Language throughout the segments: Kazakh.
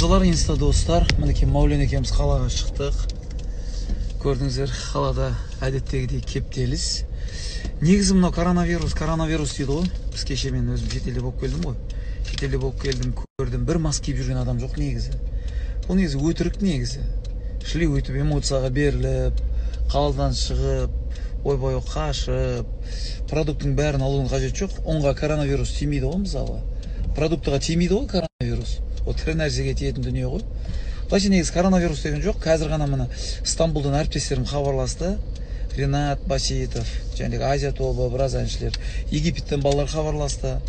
Мырзалар, инста достар, мінекей Маулен екеуміз қалаға шықтық. Көрдіңіздер, қалада әдеттегідей кептеліс. Негізі мынау коронавирус дейді ғой. Біз кеше мен өзім шетелде болып келдім ғой. Шетелде болып келдім, көрдім. Бір маск киіп жүрген адам жоқ негізі. Бұл негізі өтірік негізі. Шли өйтіп, эмоцияға беріліп, қаладан шығып, ойбай қашып, продукттың бәрін алудың қажеті жоқ. Онға коронавирус тимейді ғой мысалы. Продуктыға тимейді ғой коронавирус. О тірі нәрсеге тиетін дүние ғой. Былайша негізі коронавирус деген жоқ. Қазір ғана мына Стамбулдан әріптестерім хабарласты. Ринат Баситов, және Азия тобы, біраз әншілер. Египеттен балалар хабарласты.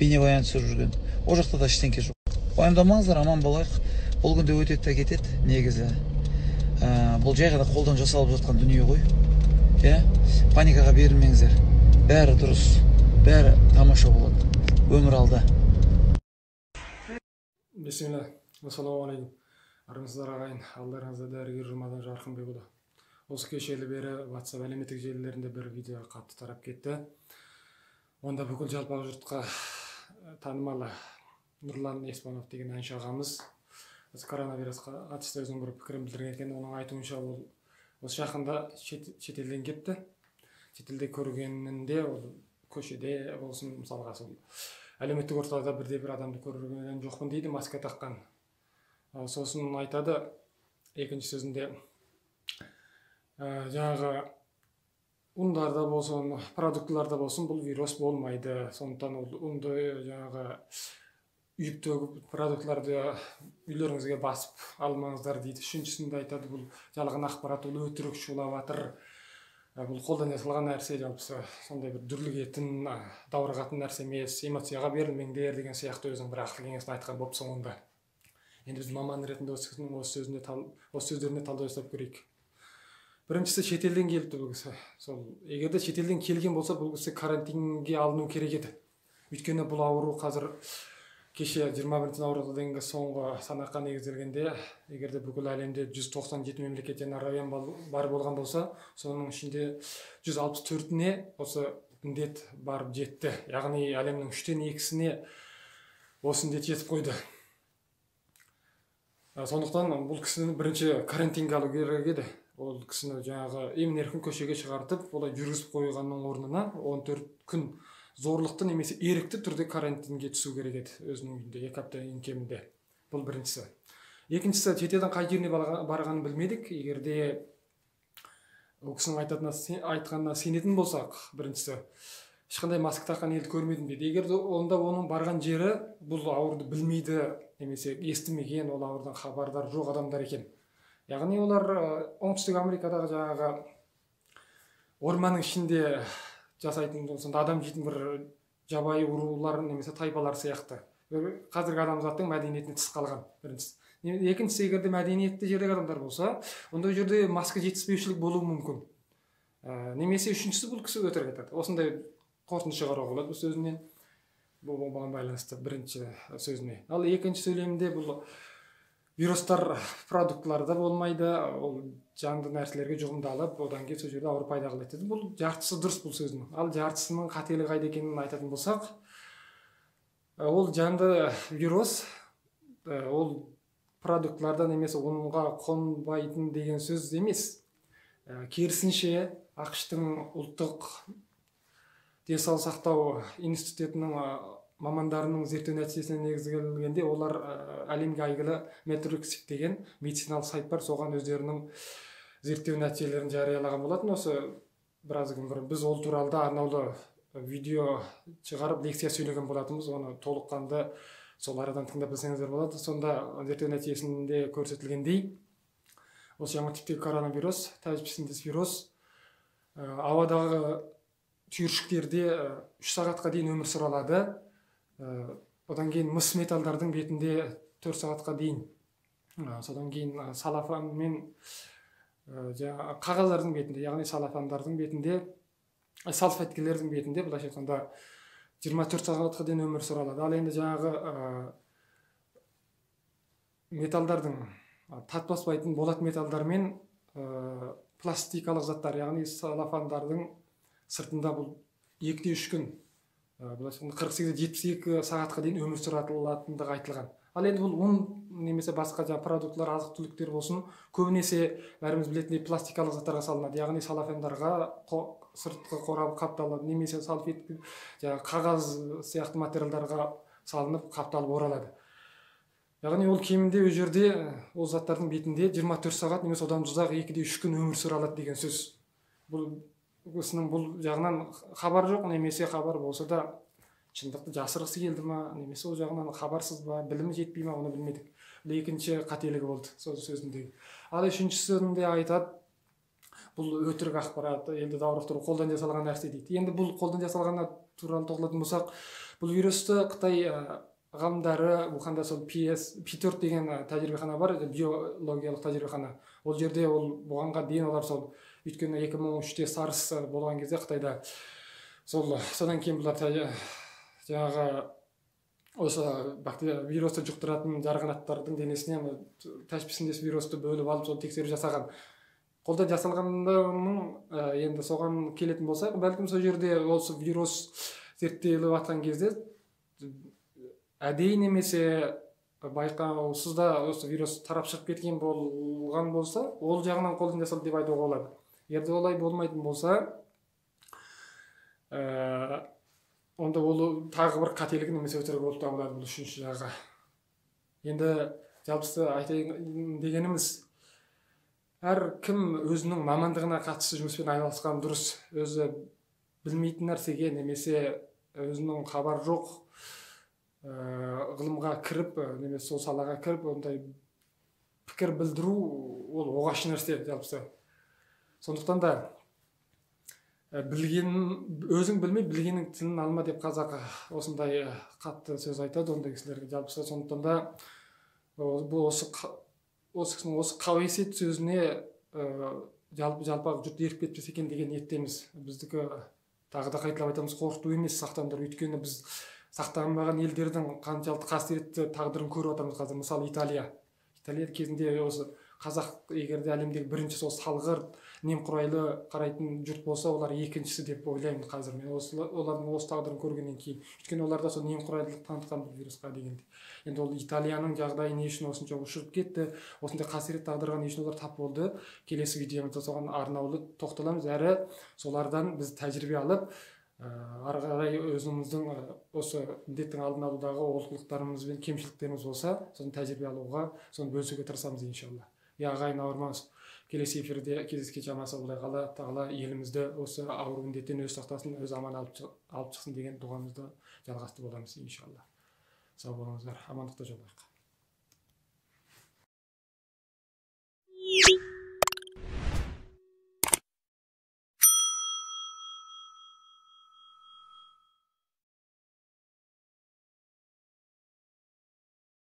Бейнебаян түсіріп жүрген. О жақта да ештеңке жоқ. Уайымдамаңыздар, аман болайық. Бұл күнде өтеді де кетеді негізі. Бұл жай ғана қолдан жасалып жатқан дүние ғой. Паникаға берілмеңіздер. Бәрі дұрыс, бәрі тамаша болады. Өмір алда. Бисмилlah. Ассаламу алейкум. Армысыздар ағайын. Алдарыңызда дәрігер Жұмадан Жарқынбекұлы. Осы кешелі бері WhatsApp әлеуметтік желілерінде бір видео қатты тарап кетті. Онда бүкіл жалпақ жұртқа танымалы Нұрлан Еспанов деген әнші ағамыз коронавирусқа қатысты өзінің бір пікірін білдірген екен. Оның айтуынша ол осы жақында шетелден кетті. Шетелде көргенінде ол көшеде болсын, мысалға сол әлеуметтік ортада бір адамды көрген жоқпын дейді, маска таққан. Сосын айтады екінші сөзінде, жаңағы ұндарда болсын, продуктыларда болсын, бұл вирус болмайды. Сондықтан ол ұнды жаңағы үйіп төгіп продуктларды үйлеріңізге басып алмаңыздар дейді. Үшіншісінде айтады, бұл жалған ақпарат, ол өтірік шулап жатыр. Бұл қолдан жасалған нәрсе, жалпысы сондай бір дүрлігетін, даурығатын нәрсе емес, эмоцияға берілмеңдер деген сияқты өзінің бір ақыл кеңесін айтқан болып соңында. Енді біз маман ретінде осы сөздеріне талдау жасап көрейік. Біріншісі, шетелден келіпті бұл кісі. Егерде шетелден келген болса, бұл кісі карантинге алыну керек еді. Өйткені бұл ауру қазір кеше 21 наурызға дейінгі соңғы санаққа негізделгенде, егерде бүкіл әлемде 197 мемлекеттен аравиян бар болған болса, соның ішінде 164-іне осы індет барып жетті. Яғни әлемнің 3-тен 2-сіне осы індет жетіп қойды. Сондықтан бұл кісіні бірінші карантинге алу керек еді. Ол кісіні жаңағы емін-еркін көшеге шығартып, олай жүргізіп қойғанның орнына 14 күн зорлықты немесе ерікті түрде карантинге түсу керек еді өзінің үйінде 2 апта кемінде. Бұл біріншісі. Екіншісі, шетелдің қай жеріне барғанын білмедік. Егерде ол кісінің айтқанына сенетін болсақ, біріншісі, ешқандай маска таққан елді көрмедім дейді. Егерде онда оның барған жері бұл ауруды білмейді немесе естімеген, ол аурудан хабардар жоқ адамдар екен. Яғни олар оңтүстік Америкадағы жаңағы орманның ішінде жасайтын, сонда адам жейтін бір жабайы урулар немесе тайпалар сияқты. Қазіргі адамзаттың мәдениетіне тыс қалған біріншісі. Екіншісі, егерде мәдениетті жердегі адамдар болса, онда жерде маска жетіспеушілік болуы мүмкін. Немесе үшіншісі, бұл кісі өтірік айтады. Осындай қорытынды шығаруға болады бұл сөзінен. Бұған байланысты бірінші сөзіне. Ал екінші сөйлемінде бұл вирустар продуктларда болмайды, ол жанды нәрселерге жұғымдалып, одан кейін сол жерде ауру пайда қылады. Бұл жартысы дұрыс бұл сөздің. Ал жартысының қателігі қайда екенін айтатын болсақ, ол жанды вирус, ол продуктлардан немесе онға қонбайтын деген сөз емес. Керісінше, ақш-тың ұлттық денсаулық сақтау институтының мамандарының зерттеу нәтижесіне негізделгенде, олар әлемге әйгілі Metrixik деген медициналық сайт бар, соған өздерінің зерттеу нәтижелерін жариялаған болатын. Осы біраз күн бұрын біз ол туралы арнаулы видео шығарып лекция сөйлеген болатынбыз. Оны толыққанды сол арадан тыңдап білсеңіздер болады. Сонда зерттеу нәтижесінде көрсетілгендей, осы жаңа типтегі коронавирус, тәжірибесіндес вирус ауадағы түйіршіктерде 3 сағатқа дейін өмір сүре алады. Одан кейін мыс металдардың бетінде 4 сағатқа дейін. Содан кейін салафан мен қағаздардың бетінде, яғни салафандардың бетінде, салфеткелердің бетінде, былайша айтқанда 24 сағатқа дейін өмір сүре алады. Ал енді жаңағы металдардың, татпаспайтын болат металдар мен пластикалық заттар, яғни салафандардың сыртында бұл 2-3 күн 48-72 сағатқа дейін өмір сүре алатындығы айтылған. Ал енді бұл ұн немесе басқа жаңағы продуктлар, азық түліктер болсын, көбінесе бәріміз білетіндей пластикалық заттарға салынады, яғни салафендарға, сыртқы қорабы қапталады, немесе салфет, жаңағы қағаз сияқты материалдарға салынып қапталып оралады. Яғни ол кемінде ол жерде ол заттардың бетінде 24 сағат немесе одан ұзақ 2-3 күн өмір сүре алады деген сөз. Бұл кісінің бұл жағынан хабар жоқ, немесе хабар болса да шындықты жасырғысы келді ма, немесе ол жағынан хабарсыз ба, білімі жетпей ма, оны білмедік. Бұл екінші қателігі болды сол сөзіндегі. Ал үшіншісінде айтады, бұл өтірік ақпарат, енді даурықтыру, қолдан жасалған нәрсе дейді. Енді бұл қолдан жасалғаны туралы тоқталатын болсақ, бұл вирусты Қытай ғалымдары Уханда сол P4 деген тәжірибехана бар, биологиялық тәжірибехана. Ол жерде бұғанға дейін олар сол, өйткені 2013-те SARS болған кезде Қытайда содан кейін бұлар жаңағы осы вирусты жұқтыратын жарғанаттардың денесінен тәшпісіндес вирусты бөліп алып сол тексеру жасаған. Қолдан жасалғанның енді соған келетін болсақ, бәлкім сол жерде осы вирус зерттеліп жатқан кезде әдейі немесе байқаусыз да осы вирус тарап шығып кеткен болған болса, ол жағынан қолдан жасалды деп айтуға болады. Егер олай болмайтын болса, онда ол тағы бір қателік немесе өтірік болып табылады бұл үшінші жағы. Енді жалпысы айтайын дегеніміз, әр кім өзінің мамандығына қатысты жұмыспен айналысқан дұрыс. Өзі білмейтін нәрсеге немесе өзінің хабар жоқ ғылымға кіріп, немесе сол салаға кіріп, ондай пікір білдіру ол оғаш нәрсе жалпысы. Сондықтан да өзің білмей білгеннің тілін алма деп қазақ осындай қатты сөз айтады ондай кісілерге жалпысы. Сондықтан да осы кісінің осы қауесет сөзіне жалпақ жұрт еріп кетпесе екен деген ниеттеміз. Біздікі тағы да қайталап айтамыз, қорқыту емес, сақтандар. Өйткені біз сақтанбаған елдердің қаншалықты қасіретті тағдырын көріп отырмыз қазір. Мысалы Италия кезінде осы қазақ егерде әлемдегі бірінші сол салғырт, немқұрайлы қарайтын жұрт болса, олар екіншісі деп ойлаймын қазір мен олардың осы тағдырын көргеннен кейін. Өйткені оларда сол немқұрайлылық танытқан бұл вирусқа дегенде. Енді ол Италияның жағдайы не үшін осынша ушығып кетті, осындай қасірет тағдырға не үшін олар тап болды, келесі видеомызда соған арнаулы тоқталамыз. Әрі солардан біз тәжірибе алып, ары қарай өзіміздің осы індеттің алдын алудағы олқылықтарымыз бен кемшіліктеріміз болса, соны тәжірибе алуға, соны бөлісуге тырысамыз иншалла. Ағайын ауырмаңыз. Келесі эфирде кездескенше аман сау болайық. Алла тағала елімізді осы ауру індеттен өз сақтасын, өз аман алып шықсын деген дұғамызды жалғасты боламыз иншалла. Сау болыңыздар, амандықта жолайық.